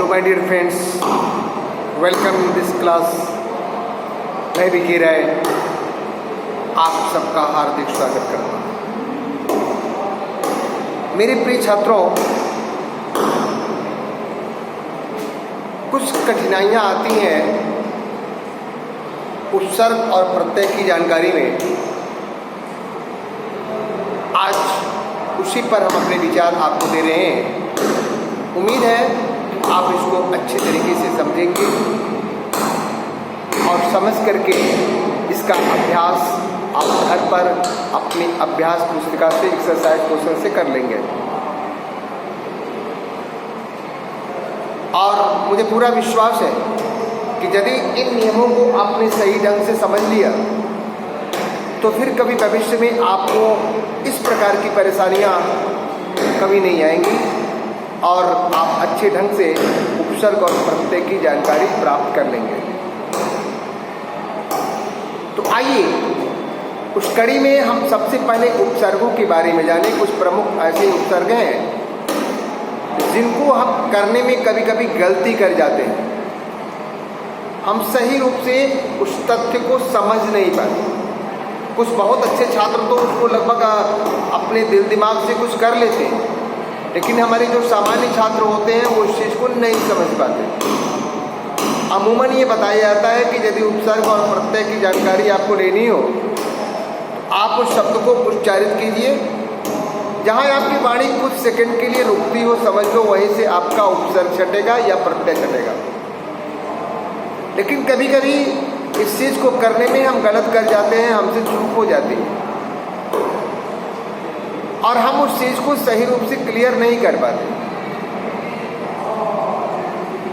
Hello my dear friends, welcome in this class. मैं विकी राय आप सबका हार्दिक स्वागत करता हूँ। मेरे प्रिय छात्रों, कुछ कठिनाइयाँ आती हैं उपसर्ग और प्रत्यय की जानकारी में। आज उसी पर हम अपने विचार आपको दे रहे हैं। उम्मीद है आप इसको अच्छे तरीके से समझेंगे और समझ करके इसका अभ्यास आप घर पर अपनी अभ्यास पुस्तिका से एक्सरसाइज क्वेश्चन से कर लेंगे। और मुझे पूरा विश्वास है कि यदि इन नियमों को आपने सही ढंग से समझ लिया तो फिर कभी भविष्य में आपको इस प्रकार की परेशानियां कभी नहीं आएंगी और आप अच्छे ढंग से उपसर्ग और प्रत्यय की जानकारी प्राप्त कर लेंगे। तो आइए उस कड़ी में हम सबसे पहले उपसर्गों के बारे में जानें। कुछ प्रमुख ऐसे उपसर्ग हैं जिनको हम करने में कभी कभी गलती कर जाते हैं। हम सही रूप से उस तथ्य को समझ नहीं पाते। कुछ बहुत अच्छे छात्र तो उसको लगभग अपने दिल दिमाग से कुछ कर लेते हैं, लेकिन हमारे जो सामान्य छात्र होते हैं वो इस चीज़ को नहीं समझ पाते। अमूमन ये बताया जाता है कि यदि उपसर्ग और प्रत्यय की जानकारी आपको लेनी हो तो आप उस शब्द को उच्चारित कीजिए। जहाँ आपकी वाणी कुछ सेकंड के लिए रुकती हो, समझ लो वहीं से आपका उपसर्ग छटेगा या प्रत्यय छटेगा। लेकिन कभी कभी इस चीज़ को करने में हम गलत कर जाते हैं, हमसे चूक हो जाती है और हम उस चीज़ को सही रूप से क्लियर नहीं कर पाते।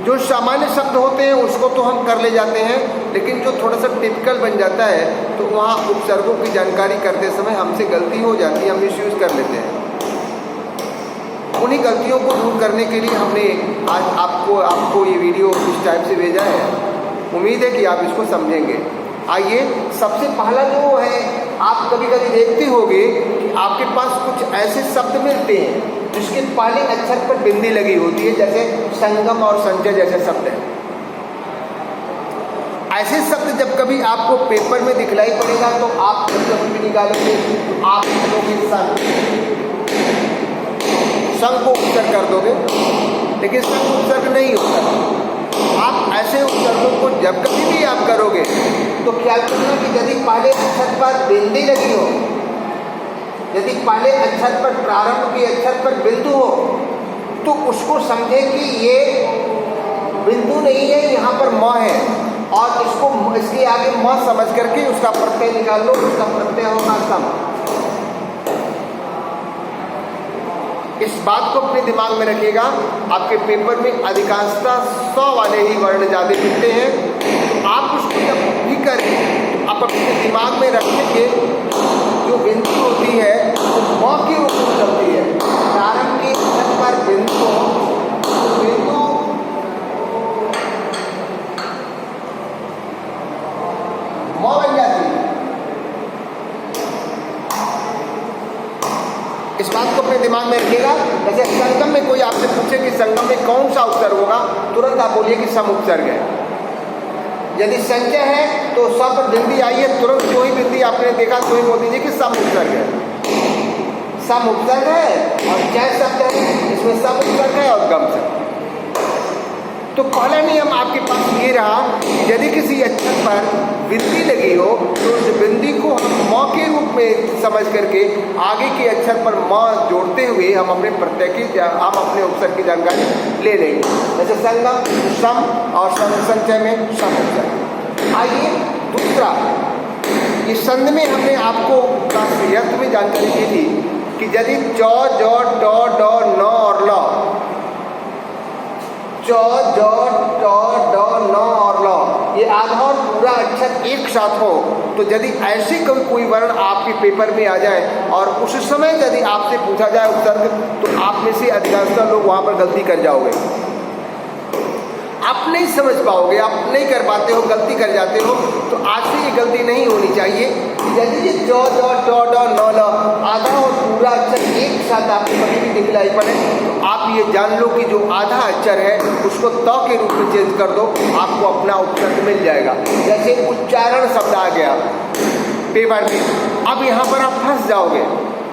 जो सामान्य शब्द होते हैं उसको तो हम कर ले जाते हैं, लेकिन जो थोड़ा सा टिपिकल बन जाता है तो वहाँ उपसर्गों की जानकारी करते समय हमसे गलती हो जाती है, हम मिसयूज कर लेते हैं। उन्हीं गलतियों को दूर करने के लिए हमने आज आपको ये वीडियो इस टाइप से भेजा है। उम्मीद है कि आप इसको समझेंगे। आइए, सबसे पहला जो है, आप कभी कभी देखते होंगे कि आपके पास कुछ ऐसे शब्द मिलते हैं जिसके पहले अक्षर पर बिंदी लगी होती है, जैसे संगम और संचय जैसे शब्द हैं। ऐसे शब्द जब कभी आपको पेपर में दिखलाई पड़ेगा तो आप मतलब निकालोगे, आप लिखोगे संग को उपसर्ग कर दोगे, लेकिन संग उपसर्ग नहीं होता। आप ऐसे उपसर्गों को जब कभी भी आप करोगे तो ख्याल करना कि यदि पहले अक्षर पर बिंदी लगी हो, यदि पहले अक्षर पर प्रारंभ के अक्षर पर बिंदु हो तो उसको समझे कि ये बिंदु नहीं है, यहाँ पर म है, और इसके आगे म समझ करके उसका प्रत्यय निकाल लो। उसका प्रत्यय होगा सम। इस बात को अपने दिमाग में रखिएगा। आपके पेपर में अधिकांशतः 100 वाले ही वर्ण ज़्यादा मिलते हैं। आप उसको जब भी करें तो आप अपने दिमाग में रखेंगे जो बिंदु होती है वो म के रूप में चलती है। प्रारंभ के अक्षर पर बिंदु हो तो बिंदु म बन जाती है। इस बात को अपने दिमाग में रखिएगा। जैसे संगम में कोई आपसे पूछे कि संगम में कौन सा उपसर्ग होगा, तुरंत आप बोलिए कि सम उपसर्ग है। यदि संचय है तो स पर बिंदी आई है, तुरंत जो ही बिंदी आपने देखा तो ही बोल दीजिए कि सम उपसर्ग है। सम उपसर्ग है और चय शब्द है, इसमें सम उपसर्ग है और गम शब्द। तो पहला नियम आपके पास ये रहा कि यदि किसी अक्षर पर बिंदी लगी हो तो उस बिंदी को हम म के रूप में समझ करके आगे के अक्षर पर म जोड़ते हुए हम अपने अपने उपसर्ग की जानकारी ले लेंगे। जैसे संगम सम और संचय में सम उपसर्ग। आइए दूसरा, इस संध में हमने आपको अर्थ में जानकारी दी थी कि यदि च ज ट ड न और ल, च ज ट ड न और ल ये आधा और पूरा अक्षर एक साथ हो तो यदि ऐसे कोई वर्ण आपके पेपर में आ जाए और उस समय यदि आपसे पूछा जाए उपसर्ग तो आप में से अधिकांशतः लोग वहाँ पर गलती कर जाओगे। आप नहीं समझ पाओगे, आप नहीं कर पाते हो, गलती कर जाते हो। तो आज से ये गलती नहीं होनी चाहिए। यदि ये ज ज ट ड न ल आधा और पूरा अक्षर एक साथ आपको कभी भी दिखलाई पड़े तो आप आप ये जान लो कि जो आधा अक्षर है उसको त के रूप में चेंज कर दो, आपको अपना उपसर्ग मिल जाएगा। जैसे उच्चारण शब्द आ गया पेपर में, अब यहाँ पर आप फंस जाओगे।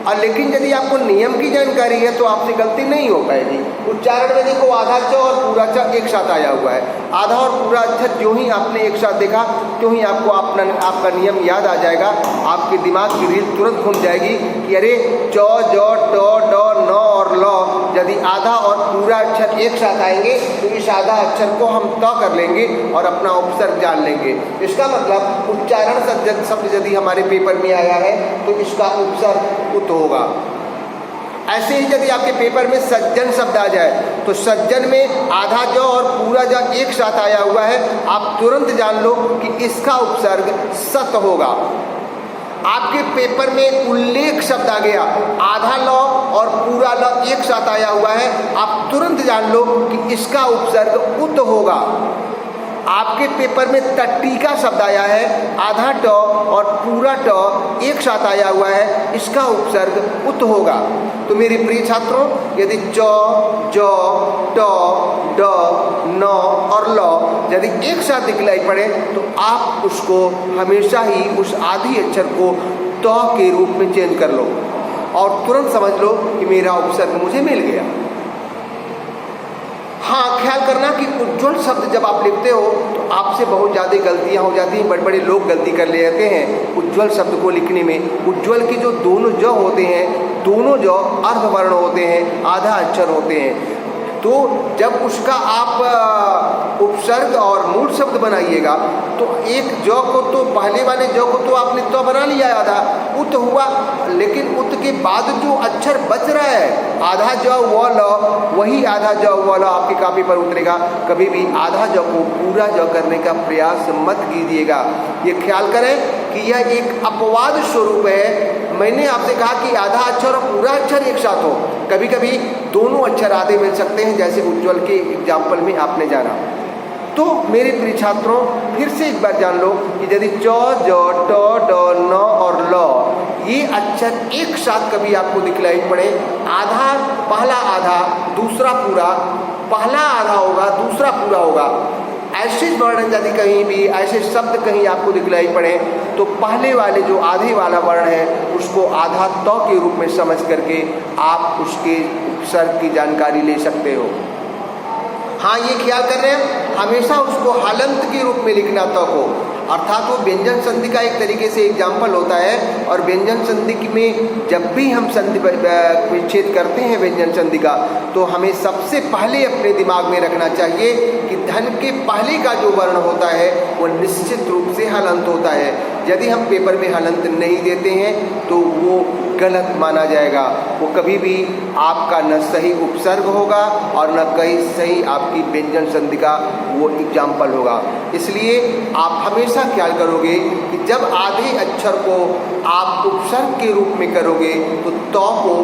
और लेकिन यदि आपको नियम की जानकारी है तो आपसे गलती नहीं हो पाएगी। उच्चारण में देखो आधा च और पूरा च एक साथ आया हुआ है। आधा और पूरा अक्षर जो ही आपने एक साथ देखा त्यों ही आपको आपका नियम याद आ जाएगा। आपके दिमाग की रील तुरंत घूम जाएगी कि अरे च ज ट ड न और ल, यदि आधा और पूरा अक्षर एक साथ आएंगे तो इस आधा अक्षर को हम त कर लेंगे और अपना उपसर्ग जान लेंगे। इसका मतलब उच्चारण शब्द यदि हमारे पेपर में आया है तो इसका उपसर्ग उत होगा। ऐसे ही यदि आपके पेपर में सज्जन शब्द आ जाए तो सज्जन में आधा ज और पूरा ज एक साथ आया हुआ है, आप तुरंत जान लो कि इसका उपसर्ग सत होगा। आपके पेपर में उल्लेख शब्द आ गया, आधा ल और पूरा ल एक साथ आया हुआ है, आप तुरंत जान लो कि इसका उपसर्ग उत होगा। आपके पेपर में तट्टिका शब्द आया है, आधा ट और पूरा ट एक साथ आया हुआ है, इसका उपसर्ग उत होगा। तो मेरे प्रिय छात्रों, यदि च ज ट ड न और ल यदि एक साथ दिखलाई पड़े तो आप उसको हमेशा ही उस आधी अक्षर को त के रूप में चेंज कर लो और तुरंत समझ लो कि मेरा उपसर्ग मुझे मिल गया। हाँ, ख्याल करना कि उज्ज्वल शब्द जब आप लिखते हो तो आपसे बहुत ज़्यादा गलतियाँ हो जाती हैं। बड़े बड़े लोग गलती कर लेते हैं उज्ज्वल शब्द को लिखने में। उज्ज्वल की जो दोनों ज होते हैं, दोनों ज अर्धवर्ण होते हैं, आधा अक्षर होते हैं। तो जब उसका आप उपसर्ग और मूल शब्द बनाइएगा तो एक ज को तो पहले वाले ज को तो आपने तो बना लिया आधा, उत हुआ, लेकिन उत के बाद जो अक्षर बच रहा है आधा ज व ल, वही आधा ज व ल आपकी कॉपी पर उतरेगा। कभी भी आधा ज को पूरा ज करने का प्रयास मत कीजिएगा। ये ख्याल करें कि यह एक अपवाद स्वरूप है। मैंने आपसे कहा कि आधा अक्षर और पूरा अक्षर एक साथ हो, कभी कभी दोनों अक्षर आधे मिल सकते हैं, जैसे उज्ज्वल के एग्जाम्पल में आपने जाना। तो मेरे प्रिय छात्रों, फिर से एक बार जान लो कि यदि च ज ट ड न और ल ये अक्षर एक साथ कभी आपको दिखलाई पड़े, आधा पहला आधा दूसरा पूरा, पहला आधा होगा दूसरा पूरा होगा, ऐसे वर्ण यदि कहीं भी ऐसे शब्द कहीं आपको दिखलाई पड़े तो पहले वाले जो आधे वाला वर्ण है उसको आधा त के रूप में समझ करके आप उसके उपसर्ग की जानकारी ले सकते हो। हाँ, ये ख्याल कर रहे हैं हमेशा उसको हलंत के रूप में लिखना त को, अर्थात वो व्यंजन संधि का एक तरीके से एग्जाम्पल होता है। और व्यंजन संधि में जब भी हम संधि विच्छेद करते हैं व्यंजन संधि का, तो हमें सबसे पहले अपने दिमाग में रखना चाहिए कि धन के पहले का जो वर्ण होता है वो निश्चित रूप से हलंत होता है। यदि हम पेपर में हलंत नहीं देते हैं तो वो गलत माना जाएगा। वो कभी भी आपका न सही उपसर्ग होगा और न कहीं सही आपकी व्यंजन संधि का वो एग्जाम्पल होगा। इसलिए आप हमेशा ख्याल करोगे कि जब आधे अक्षर को आप उपसर्ग के रूप में करोगे तो त को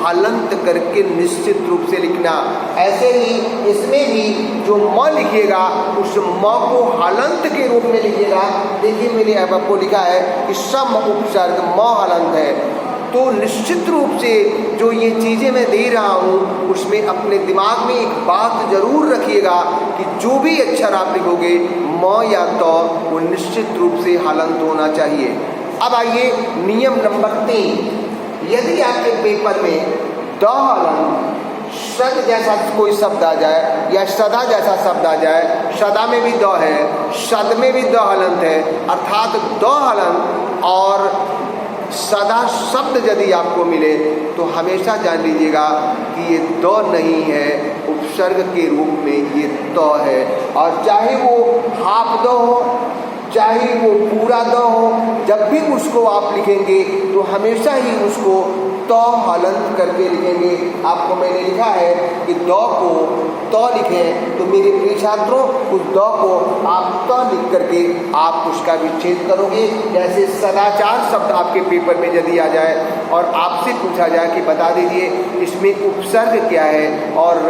हलंत करके निश्चित रूप से लिखना। ऐसे ही इसमें भी जो म लिखिएगा उस म को हलंत के रूप में लिखिएगा। देखिए मैंने आपको लिखा है कि सम उपसर्ग म हलंत है। तो निश्चित रूप से जो ये चीज़ें मैं दे रहा हूँ उसमें अपने दिमाग में एक बात ज़रूर रखिएगा कि जो भी अक्षर आप लिखोगे म या त वो निश्चित रूप से हलंत होना चाहिए। अब आइए नियम नंबर 3। यदि आपके पेपर में द हलंत सद जैसा कोई शब्द आ जाए या सदा जैसा शब्द आ जाए, सदा में भी द है, सद में भी द हलंत है, अर्थात द हलंत और सदा शब्द यदि आपको मिले तो हमेशा जान लीजिएगा कि ये द नहीं है, उपसर्ग के रूप में ये त है। और चाहे वो हाफ द हो चाहे वो पूरा द हो, जब भी उसको आप लिखेंगे तो हमेशा ही उसको त हलंत करके लिखेंगे। आपको मैंने लिखा है कि द को त लिखें, तो मेरे प्रिय छात्रों उस द को आप त लिख करके आप उसका विच्छेद करोगे। जैसे सदाचार शब्द आपके पेपर में यदि आ जाए और आपसे पूछा जाए कि बता दीजिए इसमें उपसर्ग क्या है और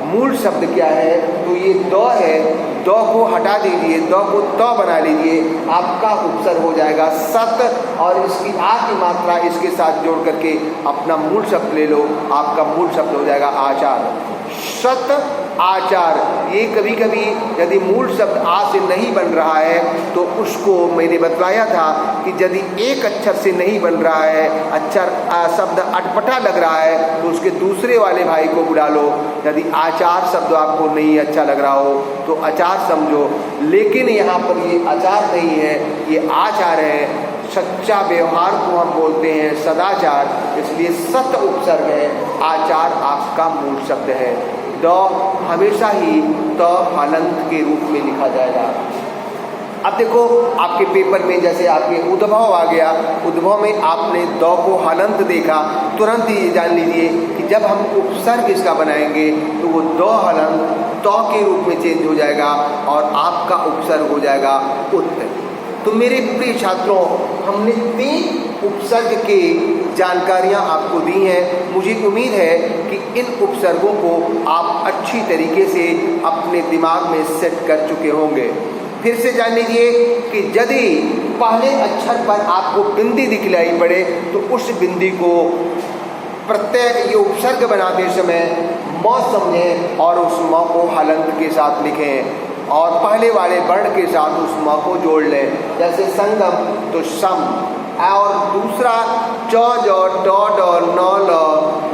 मूल शब्द क्या है, तो ये द है, द को हटा दीजिए, द को त बना लीजिए, आपका उपसर्ग हो जाएगा सत और इसकी आ की मात्रा इसके साथ जोड़ करके अपना मूल शब्द ले लो, आपका मूल शब्द हो जाएगा आचार। सत आचार, ये कभी कभी यदि मूल शब्द आ से नहीं बन रहा है तो उसको मैंने बतलाया था कि यदि एक अक्षर से नहीं बन रहा है, अक्षर शब्द अटपटा लग रहा है तो उसके दूसरे वाले भाई को बुला लो। यदि आचार शब्द आपको नहीं अच्छा लग रहा हो तो आचार समझो, लेकिन यहाँ पर ये आचार नहीं है, ये आचार है। सच्चा व्यवहार को हम बोलते हैं सदाचार, इसलिए सत उपसर्ग है, आचार आपका मूल शब्द है। द हमेशा ही त हलंत के रूप में लिखा जाएगा। अब देखो आपके पेपर में जैसे आपके उद्भव आ गया, उद्भव में आपने द को हलंत देखा, तुरंत ये जान लीजिए कि जब हम उपसर्ग इसका बनाएंगे तो वो द हलंत त के रूप में चेंज हो जाएगा और आपका उपसर्ग हो जाएगा उत। तो मेरे प्रिय छात्रों, हमने 3 उपसर्ग की जानकारियां आपको दी हैं। मुझे उम्मीद है कि इन उपसर्गों को आप अच्छी तरीके से अपने दिमाग में सेट कर चुके होंगे। फिर से जान लीजिए कि यदि पहले अक्षर पर आपको बिंदी दिखलाई पड़े तो उस बिंदी को प्रत्यय ये उपसर्ग बनाते समय म समझें और उस म को हलंत के साथ लिखें और पहले वाले वर्ण के साथ उस म को जोड़ लें। जैसे संगम तो सम, और दूसरा च ज ट ड न ल,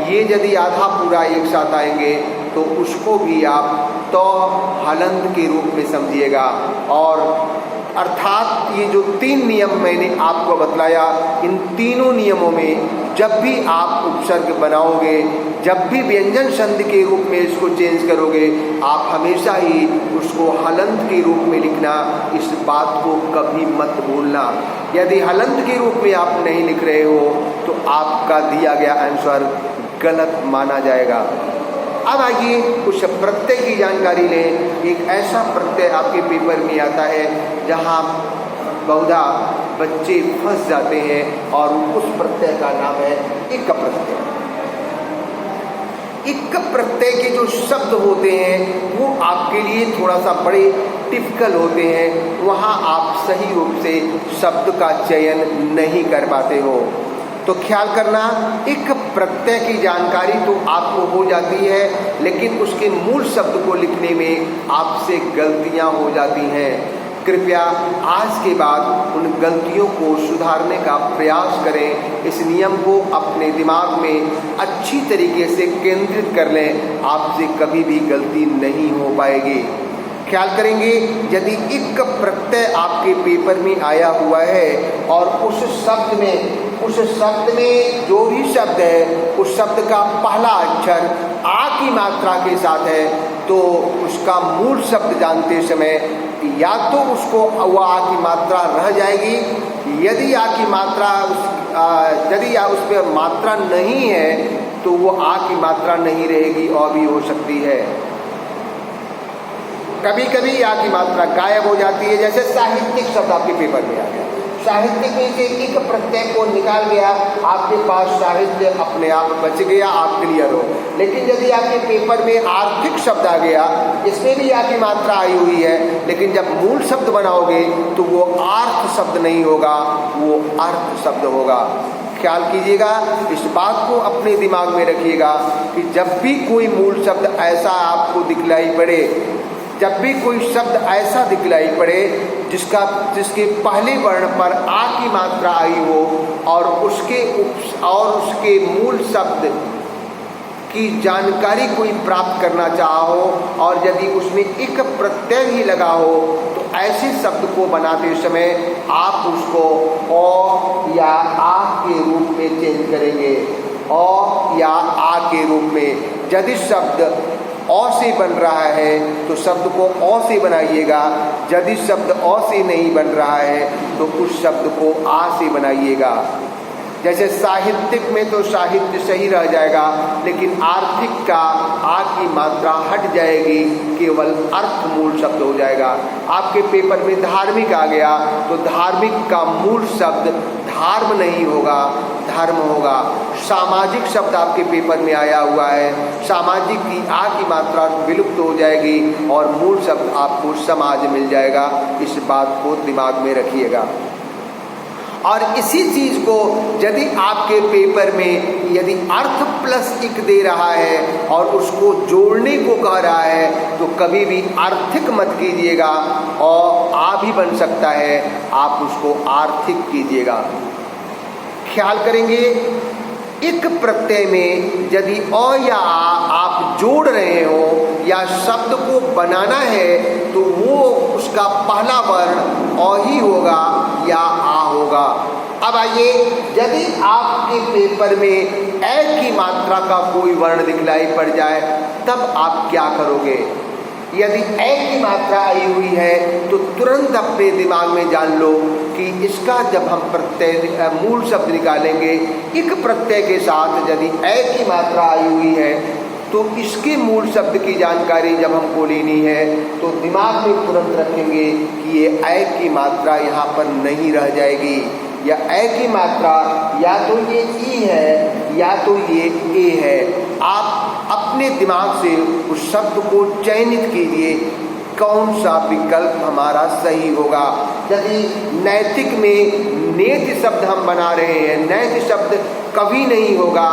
ये यदि आधा पूरा एक साथ आएंगे तो उसको भी आप तो हलंत के रूप में समझिएगा। और अर्थात ये जो 3 नियम मैंने आपको बतलाया, इन तीनों नियमों में जब भी आप उपसर्ग बनाओगे, जब भी व्यंजन संधि के रूप में इसको चेंज करोगे, आप हमेशा ही उसको हलंत के रूप में लिखना, इस बात को कभी मत भूलना। यदि हलंत के रूप में आप नहीं लिख रहे हो तो आपका दिया गया आंसर गलत माना जाएगा। अब आइए कुछ प्रत्यय की जानकारी लें। एक ऐसा प्रत्यय आपके पेपर में आता है जहां बहुधा बच्चे फंस जाते हैं और उस प्रत्यय का नाम है इक प्रत्यय। इक प्रत्यय के जो शब्द होते हैं वो आपके लिए थोड़ा सा बड़े टिपिकल होते हैं, वहाँ आप सही रूप से शब्द का चयन नहीं कर पाते हो। तो ख्याल करना, एक प्रत्यय की जानकारी तो आपको हो जाती है, लेकिन उसके मूल शब्द को लिखने में आपसे गलतियां हो जाती हैं। कृपया आज के बाद उन गलतियों को सुधारने का प्रयास करें। इस नियम को अपने दिमाग में अच्छी तरीके से केंद्रित कर लें, आपसे कभी भी गलती नहीं हो पाएगी। ख्याल करेंगे, यदि इक प्रत्यय आपके पेपर में आया हुआ है और उस शब्द में जो भी शब्द है उस शब्द का पहला अक्षर आ की मात्रा के साथ है तो उसका मूल शब्द जानते समय या तो उसको वह आ की मात्रा रह जाएगी, यदि आ की मात्रा यदि उस पर मात्रा नहीं है तो वो आ की मात्रा नहीं रहेगी और भी हो सकती है। कभी कभी आ की मात्रा गायब हो जाती है। जैसे साहित्यिक शब्द आपके पेपर में आ गया, साहित्यिक में से एक प्रत्यय को निकाल गया, आपके पास साहित्य अपने आप बच गया, आप क्लियर हो। लेकिन यदि आपके पेपर में आर्थिक शब्द आ गया, इसमें भी आ की मात्रा आई हुई है, लेकिन जब मूल शब्द बनाओगे तो वो आर्थ शब्द नहीं होगा, वो अर्थ शब्द होगा। ख्याल कीजिएगा, इस बात को अपने दिमाग में रखिएगा कि जब भी कोई मूल शब्द ऐसा आपको दिखलाई पड़े, जब भी कोई शब्द ऐसा दिखलाई पड़े जिसके पहले वर्ण पर आ की मात्रा आई हो और उसके मूल शब्द की जानकारी कोई प्राप्त करना चाहा हो और यदि उसमें एक प्रत्यय ही लगा हो तो ऐसे शब्द को बनाते समय आप उसको अ या आ के रूप में चेंज करेंगे। अ या आ के रूप में यदि शब्द अ से बन रहा है तो शब्द को अ से बनाइएगा, यदि शब्द अ से नहीं बन रहा है तो उस शब्द को आ से बनाइएगा। जैसे साहित्यिक में तो साहित्य सही रह जाएगा, लेकिन आर्थिक का आ की मात्रा हट जाएगी, केवल अर्थ मूल शब्द हो जाएगा। आपके पेपर में धार्मिक आ गया तो धार्मिक का मूल शब्द धर्म नहीं होगा, धर्म होगा। सामाजिक शब्द आपके पेपर में आया हुआ है, सामाजिक की आ की मात्रा विलुप्त हो जाएगी और मूल शब्द आपको समाज मिल जाएगा। इस बात को दिमाग में रखिएगा। और इसी चीज को यदि आपके पेपर में यदि अर्थ प्लस इक दे रहा है और उसको जोड़ने को कह रहा है, तो कभी भी आर्थिक मत कीजिएगा, और आ भी बन सकता है, आप उसको आर्थिक कीजिएगा। ख्याल करेंगे, इक प्रत्यय में यदि अ या आ आप जोड़ रहे हो या शब्द को बनाना है तो वो उसका पहला वर्ण अ ही होगा या आ होगा। अब आइए, यदि आपके पेपर में ए की मात्रा का कोई वर्ण दिखलाई पड़ जाए तब आप क्या करोगे? यदि ए की मात्रा आई हुई है तो तुरंत अपने दिमाग में जान लो कि इसका जब हम प्रत्यय मूल शब्द निकालेंगे, इक प्रत्यय के साथ यदि ए की मात्रा आई हुई है तो इसके मूल शब्द की जानकारी जब हमको लेनी है तो दिमाग में तुरंत रखेंगे कि ये ए की मात्रा यहाँ पर नहीं रह जाएगी, या ए की मात्रा या तो ये ई है या तो ये ए है। आप अपने दिमाग से उस शब्द को चयनित कीजिए, कौन सा विकल्प हमारा सही होगा। यदि नैतिक में नेति शब्द हम बना रहे हैं, नैति शब्द कभी नहीं होगा,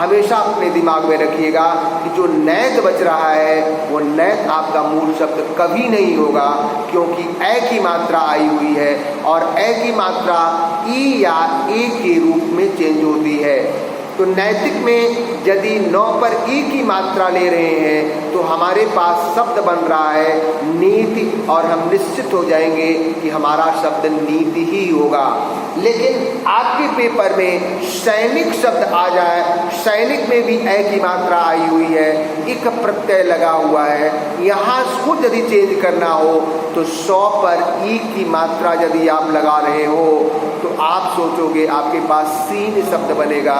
हमेशा अपने दिमाग में रखिएगा कि जो नैत बच रहा है वो नैत आपका मूल शब्द कभी नहीं होगा, क्योंकि ए की मात्रा आई हुई है और ए की मात्रा ई या ए के रूप में चेंज होती है। तो नैतिक में यदि नौ पर ई की मात्रा ले रहे हैं तो हमारे पास शब्द बन रहा है नीति, और हम निश्चित हो जाएंगे कि हमारा शब्द नीति ही होगा। लेकिन आपके पेपर में सैनिक शब्द आ जाए, सैनिक में भी ए की मात्रा आई हुई है, इक प्रत्यय लगा हुआ है, यहाँ उसको यदि चेंज करना हो तो 100 पर ई की मात्रा यदि आप लगा रहे हो तो आप सोचोगे आपके पास सीन शब्द बनेगा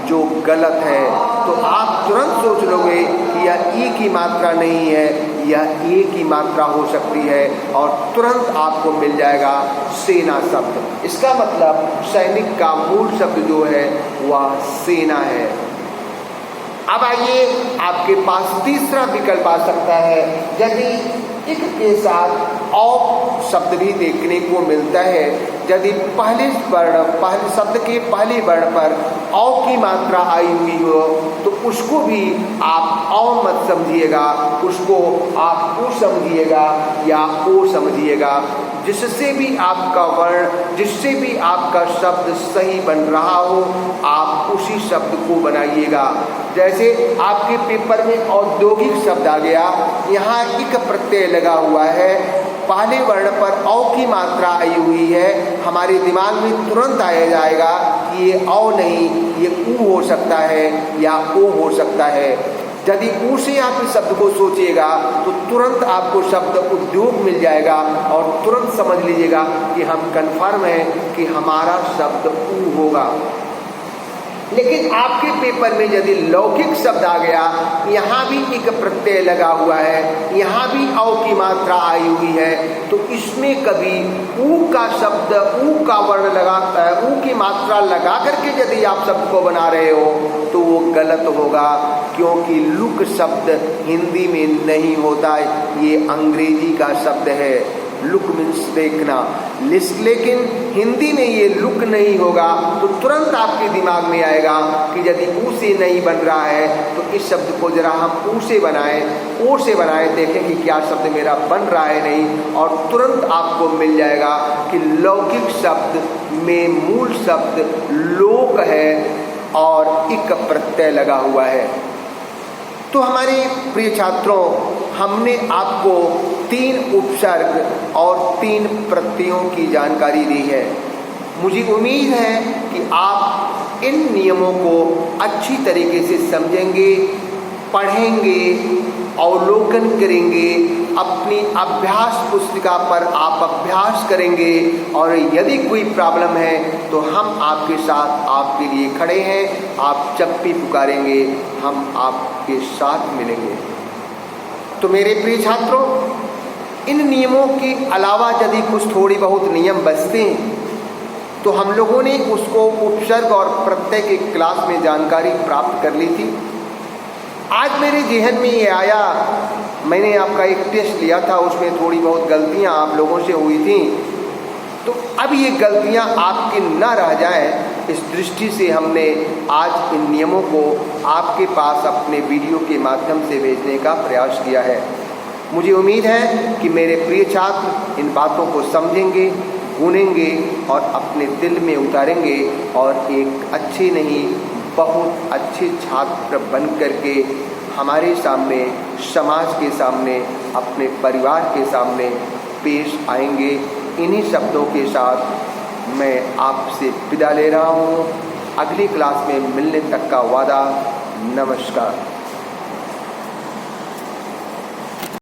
जो गलत है। तो आप तुरंत सोच लोगे कि यह ई की मात्रा नहीं है, यह ए की मात्रा हो सकती है, और तुरंत आपको मिल जाएगा सेना शब्द। इसका मतलब सैनिक का मूल शब्द जो है वह सेना है। अब आइए, आपके पास तीसरा विकल्प आ सकता है, यदि इक के साथ औ शब्द भी देखने को मिलता है। यदि पहले शब्द के पहले वर्ण पर औ की मात्रा आई हुई हो तो उसको भी आप औ मत समझिएगा, उसको आप ऊ समझिएगा या ओ समझिएगा। जिससे भी आपका वर्ण, जिससे भी आपका शब्द सही बन रहा हो, आप उसी शब्द को बनाइएगा। जैसे आपके पेपर में औद्योगिक शब्द आ गया, यहाँ इक प्रत्यय लगा हुआ है, पहले वर्ण पर औ की मात्रा आई हुई है, हमारे दिमाग में तुरंत आया जाएगा कि ये औ नहीं, ये ऊ हो सकता है या ओ हो सकता है। यदि ऊ से आप इस शब्द को सोचिएगा तो तुरंत आपको शब्द उद्योग मिल जाएगा और तुरंत समझ लीजिएगा कि हम कन्फर्म हैं कि हमारा शब्द ऊ होगा। लेकिन आपके पेपर में यदि लौकिक शब्द आ गया, यहाँ भी एक प्रत्यय लगा हुआ है, यहाँ भी औ की मात्रा आई हुई है, तो इसमें कभी ऊ का शब्द, ऊ का वर्ण लगा, ऊ की मात्रा लगा करके यदि आप शब्द को बना रहे हो तो वो गलत होगा, क्योंकि लुक शब्द हिंदी में नहीं होता, ये अंग्रेजी का शब्द है। लुक मीन्स देखना, लेकिन हिंदी में ये लुक नहीं होगा। तो तुरंत आपके दिमाग में आएगा कि यदि ऊ से नहीं बन रहा है तो इस शब्द को जरा हम ऊ से बनाएं, ओ से बनाएं, देखें कि क्या शब्द मेरा बन रहा है नहीं, और तुरंत आपको मिल जाएगा कि लौकिक शब्द में मूल शब्द लोक है और इक प्रत्यय लगा हुआ है। तो हमारे प्रिय छात्रों, हमने आपको 3 उपसर्ग और 3 प्रत्ययों की जानकारी दी है। मुझे उम्मीद है कि आप इन नियमों को अच्छी तरीके से समझेंगे, पढ़ेंगे, अवलोकन करेंगे, अपनी अभ्यास पुस्तिका पर आप अभ्यास करेंगे, और यदि कोई प्रॉब्लम है तो हम आपके साथ आपके लिए खड़े हैं। आप जब भी पुकारेंगे हम आपके साथ मिलेंगे। तो मेरे प्रिय छात्रों, इन नियमों के अलावा यदि कुछ थोड़ी बहुत नियम बचते हैं तो हम लोगों ने उसको उपसर्ग और प्रत्यय की क्लास में जानकारी प्राप्त कर ली थी। आज मेरे जहन में ये आया, मैंने आपका एक टेस्ट लिया था, उसमें थोड़ी बहुत गलतियां आप लोगों से हुई थी, तो अब ये गलतियां आपकी न रह जाएं, इस दृष्टि से हमने आज इन नियमों को आपके पास अपने वीडियो के माध्यम से भेजने का प्रयास किया है। मुझे उम्मीद है कि मेरे प्रिय छात्र इन बातों को समझेंगे, गूनेंगे और अपने दिल में उतारेंगे और एक अच्छे नहीं बहुत अच्छे छात्र बन करके हमारे सामने, समाज के सामने, अपने परिवार के सामने पेश आएंगे। इन्हीं शब्दों के साथ मैं आपसे विदा ले रहा हूँ। अगली क्लास में मिलने तक का वादा। नमस्कार।